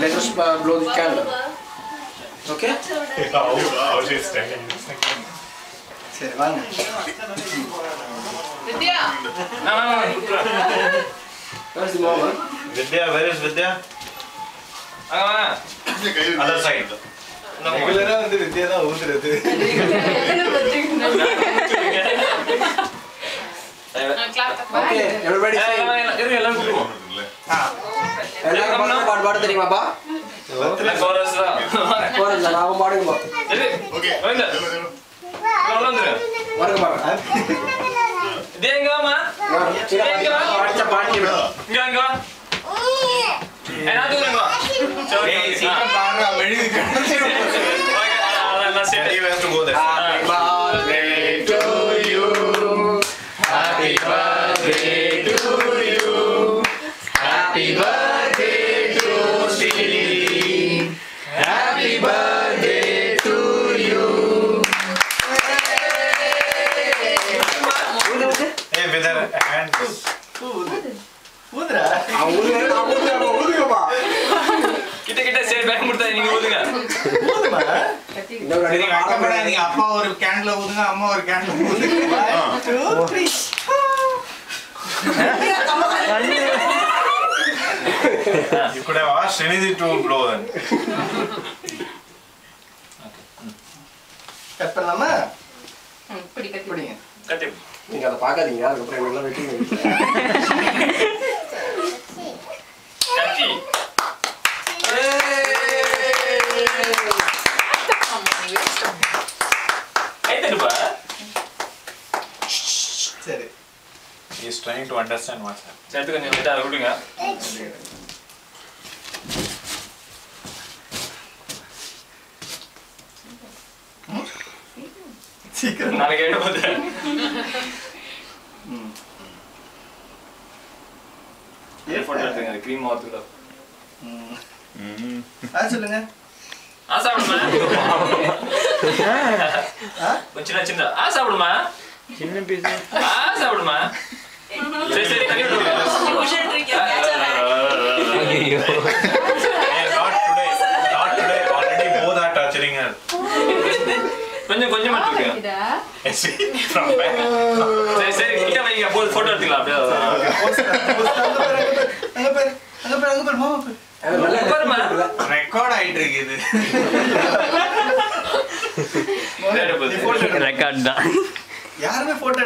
let us blow the candle. Okay? How she's standing. சரி வாங்க. Vidya. Where's the mom? Vidya, where is Vidya? Other side. ரெகுலரா வந்து வித்யா தான் ஊதுறது. Okay, everybody say. எல்லாரும் பாட தெரியுமாப்பா? Chorus da. chorus தான் நாம பாடுங்கப்பா. Okay. வருங்கப்பா. Denga ma. பாடிச்ச பாடி விடு. Enga. Enadu enga. ஏய் சீக்கிரம் பாடுறா மெழுகு He has to go there. Happy birthday to you. Happy birthday to you. Happy birthday to Sri. Happy birthday to you. Hey, with her hands. ஊதுறா. ஊதுங்கப்பா. கிட்ட சே back முடுதா நீங்க ஊதுங்க. ஊதுமா. இன்னொரு அடி நீங்க அக்கபடாதீங்க. அப்பா ஒரு கேன்ல ஊதுங்க, அம்மா ஒரு கேன்ல ஊதுங்க. 1 2 3. You could have asked Srinidhi to blow then. Cut பண்ணலாமா? பிடிங்க. கட்டி. நீங்க அத பார்க்காதீங்க. அதுக்கு அப்புறம் எல்லாம் வெட்டிங்க. கட்டி. ஐதேப்பா. சரி. He is trying to understand what's happening. சேர்த்து கொஞ்சம் லைட்டா விடுங்க. சீக்கிரம். நாளைக்கு எடு போது. ஏ போட்டோ எடுங்க. க்ரீம் மாத்துங்க. சொல்லுங்க. சாப்பிடுமா? கொஞ்சம் சின்ன சாப்பிடுமா? சின்ன பீஸ் சாப்பிடுமா? சரி சரி தண்ணி விடுங்க. ஐயோ Hey, not today. Not today. Already both are torturing her. கொஞ்சம் மட்டும் விடுங்க. See, from back. சரி சரி கிட்ட வைங்க. போட்டோ எடுத்துக்கலாம் அப்படியே. அங்க பாரு மாமா பாரு. ரெக்கார்ட் ஆயிட்டு இருக்கு இது. ரெக்கார்ட் தான் யாருமே போட்டோ